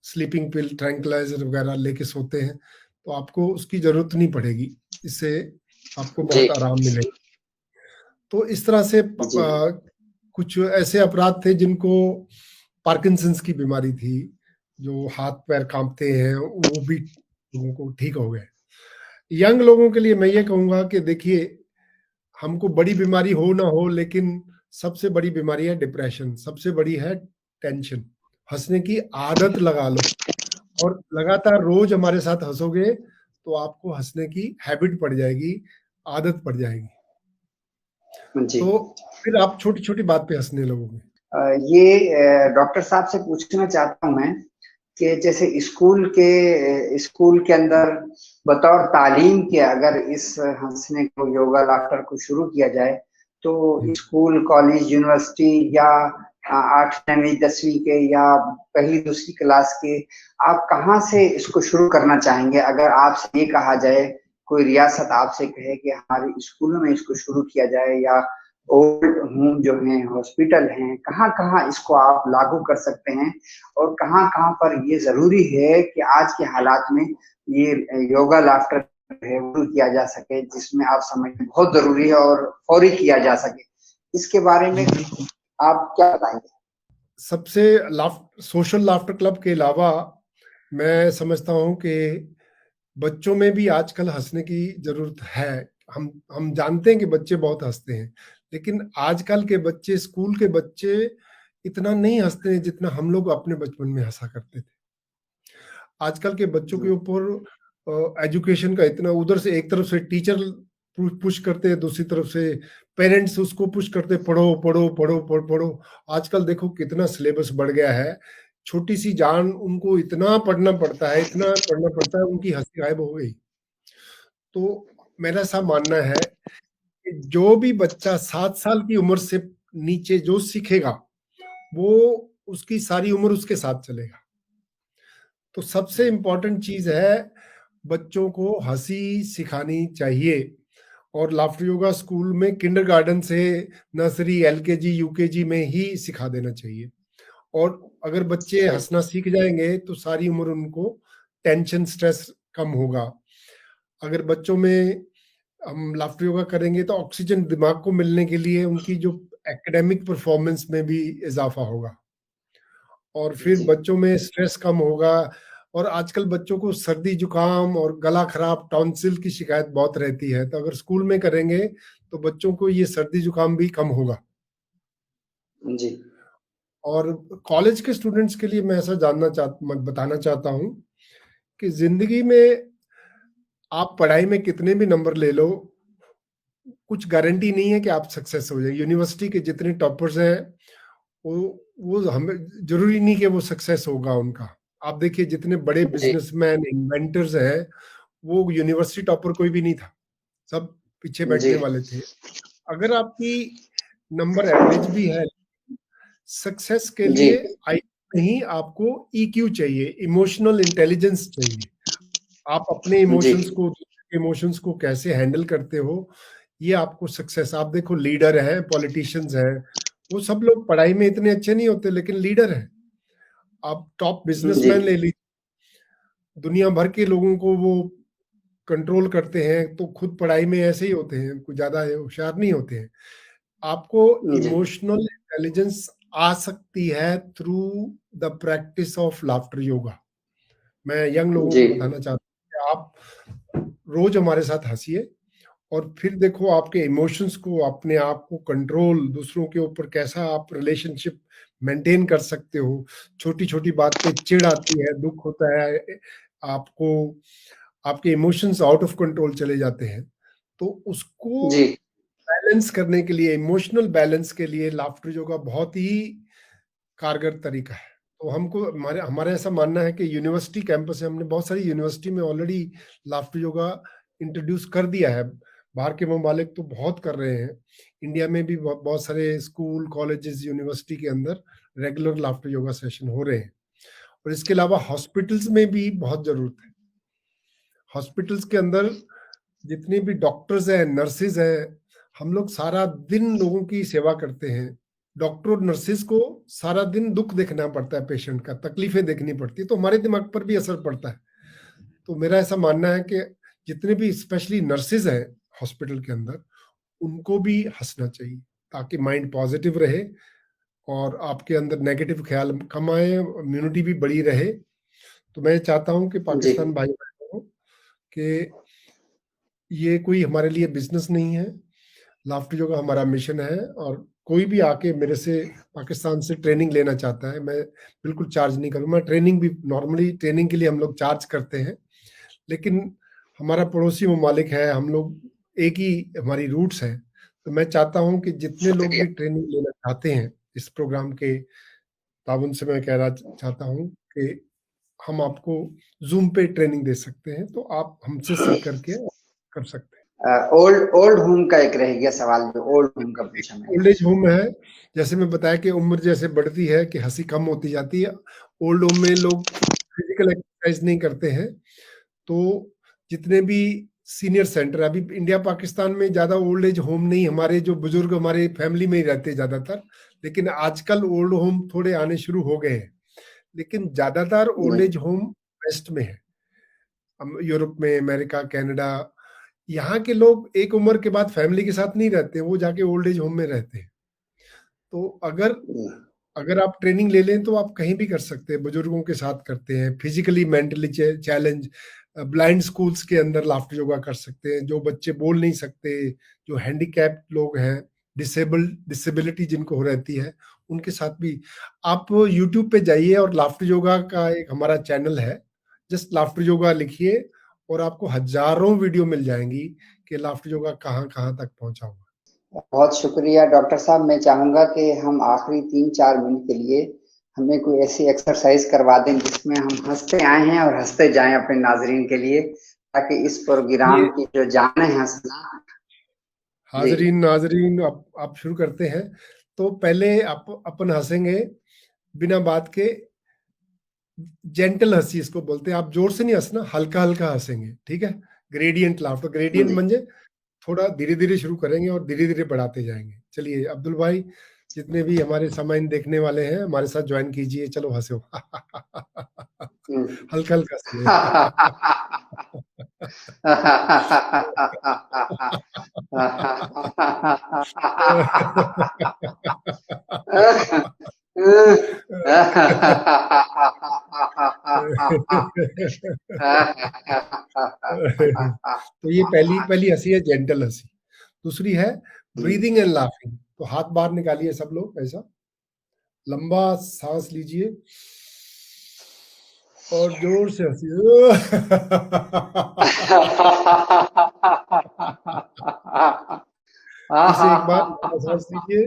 स्लीपिंग पिल, ट्रैंक्विलाइजर वगैरह लेके सोते हैं, तो आपको उसकी जरूरत नहीं पड़ेगी, इससे आपको बहुत आराम मिलेगा। तो इस तरह से कुछ ऐसे अपराध थे जिनको पार्किंसंस की बीमारी थी, जो हाथ पैर कांपते हैं, वो भी लोगों को ठीक हो गए। यंग लोगों के लिए मैं ये कहूंगा कि देखिए, हमको बड़ी बीमारी हो ना हो, लेकिन सबसे बड़ी बीमारी है डिप्रेशन, सबसे बड़ी है टेंशन। हंसने की आदत लगा लो, और लगातार रोज हमारे साथ हंसोगे तो आपको हंसने की हैबिट पड़ जाएगी, आदत पड़ जाएगी। जी। तो फिर आप छोटी-छोटी बात पे हंसने लगोगे। ये डॉक्टर साहब से पूछना चाहता हूँ मैं कि जैसे स्कूल के अंदर बतौर तालीम के अगर इस हंसने को, योगा लाफ्टर को शुरू किया जाए, तो जी। स्कूल, कॉलेज, यूनिवर्सिटी या 8वीं 10वीं के या पहली दूसरी क्लास के, आप कहाँ से इसको शुरू करना चाहेंगे? अगर आपसे ये कहा जाए, कोई रियासत आपसे कहे कि हमारे स्कूलों में इसको शुरू किया जाए, या ओल्ड होम जो है, हॉस्पिटल हैं, कहाँ कहाँ इसको आप लागू कर सकते हैं, और कहाँ कहाँ पर ये जरूरी है कि आज के हालात में ये योगा लाफ्टर है वो किया जा सके, जिसमें आप समझ बहुत जरूरी है और फौरी किया जा सके, इसके बारे में जी, बिल्कुल। आप क्या बताएंगे? सबसे सोशल लाफ्टर क्लब के अलावा मैं समझता हूँ कि बच्चों में भी आजकल हंसने की जरूरत है। हम जानते हैं कि बच्चे बहुत हंसते हैं, लेकिन आजकल के बच्चे, स्कूल के बच्चे इतना नहीं हंसते हैं जितना हम लोग अपने बचपन में हंसा करते थे। आजकल के बच्चों के ऊपर एजुकेशन का इतना, उधर से एक तरफ से टीचर पुश करते हैं, दूसरी तरफ से पेरेंट्स उसको पुश करते, पढ़ो पढ़ो पढ़ो पढ़ो पढ़ो। आजकल देखो कितना सिलेबस बढ़ गया है, छोटी सी जान उनको इतना पढ़ना पड़ता है, इतना पढ़ना पड़ता है, उनकी हंसी गायब हो गई। तो मेरा ऐसा मानना है कि जो भी बच्चा 7 साल की उम्र से नीचे जो सीखेगा, वो उसकी सारी उम्र उसके साथ चलेगा। तो सबसे इम्पोर्टेंट चीज है, बच्चों को हंसी सिखानी चाहिए। और लाफ्टर योगा स्कूल में किंडरगार्टन से नर्सरी, एलकेजी, यूकेजी में ही सिखा देना चाहिए। और अगर बच्चे सही। हंसना सीख जाएंगे तो सारी उम्र उनको टेंशन, स्ट्रेस कम होगा। अगर बच्चों में हम लाफ्टर योगा करेंगे तो ऑक्सीजन दिमाग को मिलने के लिए उनकी जो एकेडमिक परफॉर्मेंस में भी इजाफा होगा, और फिर जी। बच्चों में स्ट्रेस कम होगा। और आजकल बच्चों को सर्दी जुकाम और गला खराब, टॉन्सिल की शिकायत बहुत रहती है, तो अगर स्कूल में करेंगे तो बच्चों को ये सर्दी जुकाम भी कम होगा। जी। और कॉलेज के स्टूडेंट्स के लिए मैं ऐसा बताना चाहता हूँ कि जिंदगी में आप पढ़ाई में कितने भी नंबर ले लो, कुछ गारंटी नहीं है कि आप सक्सेस हो जाए। यूनिवर्सिटी के जितने टॉपर्स हैं, वो हमें जरूरी नहीं कि वो सक्सेस होगा उनका। आप देखिए जितने बड़े जी। बिजनेसमैन, इन्वेंटर्स हैं, वो यूनिवर्सिटी टॉपर कोई भी नहीं था, सब पीछे जी। बैठने वाले थे। अगर आपकी नंबर एवरेज भी है, सक्सेस के जी। लिए आई नहीं, आपको ईक्यू चाहिए, इमोशनल इंटेलिजेंस चाहिए। आप अपने जी। इमोशंस को कैसे हैंडल करते हो, ये आपको सक्सेस। आप देखो लीडर हैं, पॉलिटिशियंस हैं, वो सब लोग पढ़ाई में इतने अच्छे नहीं होते लेकिन लीडर हैं। आप टॉप जी। बिजनेसमैन ले लीजिए, दुनिया भर के लोगों को वो कंट्रोल करते हैं, तो खुद पढ़ाई में ऐसे ही होते हैं, कुछ ज्यादा होशियार नहीं होते हैं। आपको जी। इमोशनल इंटेलिजेंस आ सकती है through the practice of laughter yoga. मैं यंग लोगों जी। को बताना चाहता हूँ कि आप रोज हमारे साथ हंसिए, और फिर देखो आपके इमोशंस को, अपने आप को कंट्रोल, दूसरों के ऊपर कैसा आप रिलेशनशिप मेंटेन कर सकते हो। छोटी छोटी बात पे चिढ़ आती है, दुख होता है आपको, आपके इमोशंस आउट ऑफ कंट्रोल चले जाते हैं, तो उसको जी। बैलेंस करने के लिए, इमोशनल बैलेंस के लिए लाफ्टर योगा बहुत ही कारगर तरीका है। तो हमको, हमारे ऐसा मानना है कि यूनिवर्सिटी कैंपस है, हमने बहुत सारी यूनिवर्सिटी में ऑलरेडी लाफ्टर योगा इंट्रोड्यूस कर दिया है। बाहर के ममालिक तो बहुत कर रहे हैं, इंडिया में भी बहुत सारे स्कूल, कॉलेजेस, यूनिवर्सिटी के अंदर रेगुलर लाफ्टर योगा सेशन हो रहे हैं। और इसके अलावा हॉस्पिटल्स में भी बहुत जरूरत है। हॉस्पिटल्स के अंदर जितने भी डॉक्टर्स हैं, नर्सेज हैं, हम लोग सारा दिन लोगों की सेवा करते हैं। डॉक्टर और नर्सेज को सारा दिन दुख देखना पड़ता है, पेशेंट का तकलीफें देखनी पड़ती है, तो हमारे दिमाग पर भी असर पड़ता है। तो मेरा ऐसा मानना है कि जितने भी स्पेशली नर्सेज हैं हॉस्पिटल के अंदर, उनको भी हंसना चाहिए ताकि माइंड पॉजिटिव रहे और आपके अंदर नेगेटिव ख्याल कम आए, इम्यूनिटी भी बड़ी रहे। तो मैं चाहता हूं कि जी। पाकिस्तान भाई बहनों, कि ये कोई हमारे लिए बिजनेस नहीं है। लाफ्टर योगा हमारा मिशन है और कोई भी आके मेरे से पाकिस्तान से ट्रेनिंग लेना चाहता है, मैं बिल्कुल चार्ज नहीं करूँगा। ट्रेनिंग भी नॉर्मली ट्रेनिंग के लिए हम लोग चार्ज करते हैं, लेकिन हमारा पड़ोसी ममालिक है, हम लोग एक ही हमारी रूट्स हैं, तो मैं चाहता हूँ कि जितने लोग शुक्रिया। भी ट्रेनिंग लेना चाहते हैं इस प्रोग्राम के ताउन से, मैं कहना चाहता हूँ कि हम आपको ज़ूम पे ट्रेनिंग दे सकते हैं, तो आप हमसे सीख करके कर सकते हैं। ओल्ड ओल्ड होम का एक रह गया सवाल, जो ओल्ड होम का पूछा मैंने। ओल्ड एज होम है, जैसे मैं बताया कि उम्र जैसे बढ़ती है कि हंसी कम होती जाती है, ओल्ड होम में लोग फिजिकल एक्सरसाइज नहीं करते हैं, तो जितने भी सीनियर सेंटर, अभी इंडिया पाकिस्तान में ज़्यादा ओल्ड एज होम नहीं, हमारे जो बुजुर्ग हमारे फैमिली में ही रहते हैं ज़्यादातर, लेकिन आजकल ओल्ड होम थोड़े आने शुरू हो गए हैं, लेकिन ज़्यादातर ओल्ड एज होम वेस्ट में है, यूरोप में, अमेरिका, कनाडा, यहाँ के लोग एक उम्र के बाद फैमिली के साथ नहीं रहते, वो जाके ओल्ड एज होम में रहते हैं। तो अगर आप ट्रेनिंग ले लें तो आप कहीं भी कर सकते हैं, बुजुर्गों के साथ करते हैं, physically mentally challenge, blind schools के अंदर लाफ्टर योगा कर सकते हैं, जो बच्चे बोल नहीं सकते, जो हैंडीकैप लोग हैं, डिसेबिलिटी जिनको हो रहती है, उनके साथ भी आप यूट्यूब पे जाइए और लाफ्टर योगा का एक हमारा चैनल है, जस्ट लाफ्टर योगा लिखिए और आपको हजारों वीडियो मिल जाएंगी कि लाफ्टर योगा कहाँ कहाँ तक पहुंचा हुआ। बहुत शुक्रिया डॉक्टर साहब। मैं चाहूंगा कि हम आखिरी 3-4 मिनट के लिए हमें कोई ऐसी एक्सरसाइज करवा दें जिसमें हम हंसते आए हैं और हंसते जाएं अपने नाजरीन के लिए, ताकि इस प्रोग्राम ये की जो जान है हंसना। जी हाजरीन नाजरीन, आप शुरू करते हैं। तो पहले अपन हंसेंगे बिना बात के, जेंटल हंसी इसको बोलते हैं, आप जोर से नहीं हंसना, हल्का हल्का हंसेंगे, ठीक है? ग्रेडियंट लाफ्टर, ग्रेडियंट जी। म्हणजे थोड़ा धीरे धीरे शुरू करेंगे और धीरे धीरे बढ़ाते जाएंगे। चलिए अब्दुल भाई, जितने भी हमारे सामाइन देखने वाले हैं हमारे साथ ज्वाइन कीजिए, चलो हंसो। हल्का हल्का हंसिए। तो ये पहली पहली हंसी है, जेंटल हंसी। दूसरी है ब्रीदिंग एंड लाफिंग। तो हाथ बाहर निकालिए सब लोग, ऐसा लंबा सांस लीजिए और जोर से हंसिए। फिर से एक बार लंबा सांस लीजिए,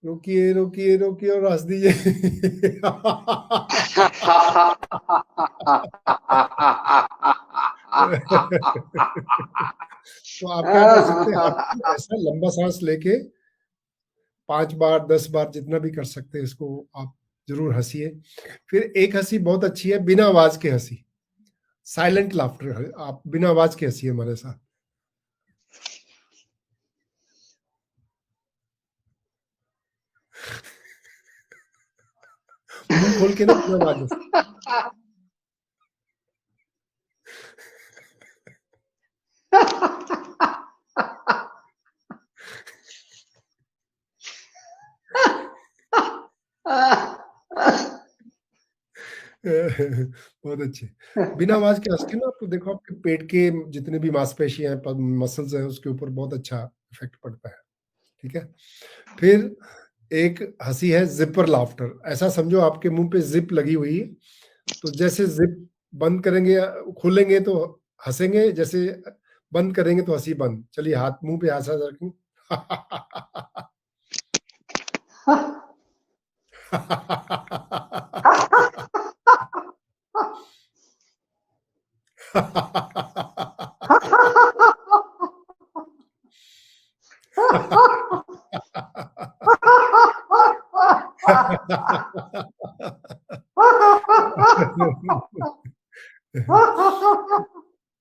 रोकिए रोकिए रोकिए और हंस दीजिए। तो आप क्या कर सकते हैं, आप ऐसा लंबा सांस लेके 5 बार 10 बार जितना भी कर सकते हैं, इसको आप जरूर हंसिए। फिर एक हंसी बहुत अच्छी है, बिना आवाज के हंसी, साइलेंट लाफ्टर। आप बिना आवाज के हंसिए हमारे साथ, मुंह खोल के ना, बिना आवाज। बहुत अच्छे। बिना आवाज के हंस के ना, आपको देखो आपके पेट के जितने भी मांसपेशियां हैं, मसल्स हैं, उसके ऊपर बहुत अच्छा इफेक्ट पड़ता है, ठीक है? फिर एक हंसी है जिपर लाफ्टर। ऐसा समझो आपके मुंह पे जिप लगी हुई है, तो जैसे जिप बंद करेंगे खोलेंगे तो हंसेंगे, जैसे बंद करेंगे तो हंसी बंद। चलिए हाथ मुंह पे हंसा रखें।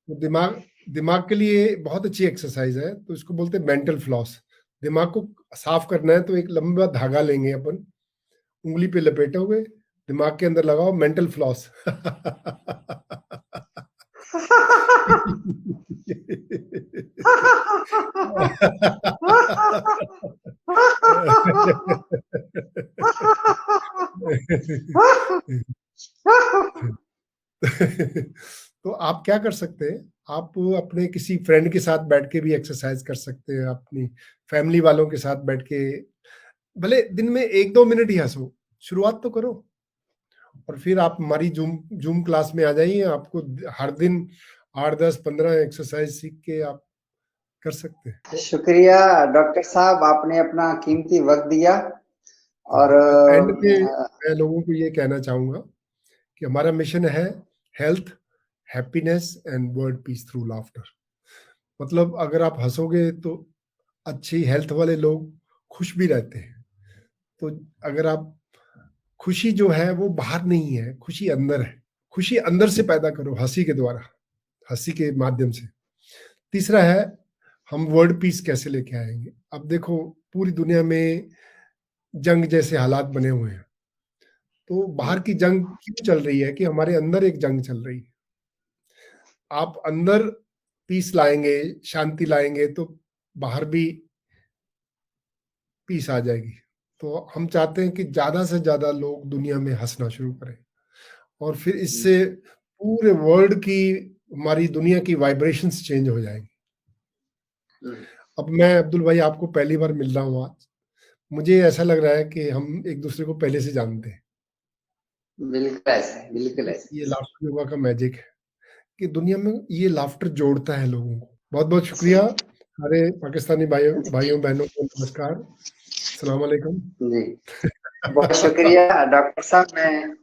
तो दिमाग दिमाग के लिए बहुत अच्छी एक्सरसाइज है, तो इसको बोलते हैं मेंटल फ्लॉस। दिमाग को साफ करना है तो एक लंबा धागा लेंगे अपन, उंगली पे लपेटे हुए, दिमाग के अंदर लगाओ, मेंटल फ्लॉस। तो आप क्या कर सकते हैं, आप अपने किसी फ्रेंड के साथ बैठ के भी एक्सरसाइज कर सकते हैं, अपनी फैमिली वालों के साथ बैठ के, भले दिन में 1-2 मिनट ही हंसो, शुरुआत तो करो। और फिर आप हमारी जूम जूम क्लास में आ जाइए, आपको हर दिन 8-10-15 एक्सरसाइज सीख के आप कर सकते हैं। शुक्रिया डॉक्टर साहब, आपने अपना कीमती वक्त दिया। और एंड पे मैं लोगों को ये कहना चाहूंगा कि हमारा मिशन है health, happiness and world peace through laughter. मतलब अगर आप हंसोगे तो अच्छी हेल्थ वाले लोग खुश भी रहते हैं। तो अगर आप, खुशी जो है वो बाहर नहीं है, खुशी अंदर है। खुशी अंदर से पैदा करो हंसी के द्वारा, हंसी के माध्यम से। तीसरा है, हम वर्ल्ड पीस कैसे लेके आएंगे। अब देखो पूरी दुनिया में जंग जैसे हालात बने हुए हैं, तो बाहर की जंग क्यों चल रही है कि हमारे अंदर एक जंग चल रही है। आप अंदर पीस लाएंगे, शांति लाएंगे, तो बाहर भी पीस आ जाएगी। तो हम चाहते हैं कि ज्यादा से ज्यादा लोग दुनिया में हंसना शुरू करें, और फिर इससे पूरे वर्ल्ड की, हमारी दुनिया की वाइब्रेशंस चेंज हो जाएंगी। अब मैं अब्दुल भाई आपको पहली बार मिल रहा हूँ आज, मुझे ऐसा लग रहा है कि हम एक दूसरे को पहले से जानते हैं। बिल्कुल ऐसे, बिल्कुल ऐसे। ये लाफ्टर योगा का मैजिक है कि दुनिया में ये लाफ्टर जोड़ता है लोगों को। बहुत बहुत शुक्रिया। हमारे पाकिस्तानी भाइयों बहनों को नमस्कार, अस्सलाम वालेकुम। जी, बहुत शुक्रिया डॉक्टर साहब।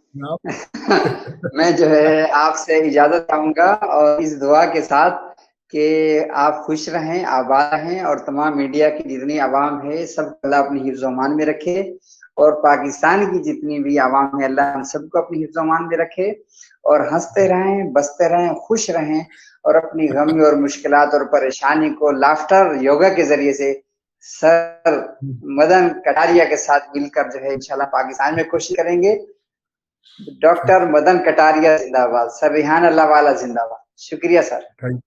मैं जो है आपसे इजाजत चाहूंगा, और इस दुआ के साथ कि आप खुश रहें, आबाद रहें, और तमाम मीडिया की जितनी आवाम है सब अल्लाह अपनी हिफ्ज़-ओ-मान में रखे, और पाकिस्तान की जितनी भी आवाम है अल्लाह हम सबको अपनी हिफ्ज़-ओ-मान में रखे, और हंसते रहें, बसते रहें, खुश रहें, और अपनी गम और मुश्किलात और परेशानी को लाफ्टर योगा के जरिए से सर मदन कटारिया के साथ मिलकर जो है इंशाल्लाह पाकिस्तान में कोशिश करेंगे। डॉक्टर मदन कटारिया जिंदाबाद, सर रिहान अल्लाह वाला जिंदाबाद। शुक्रिया सर। थैंक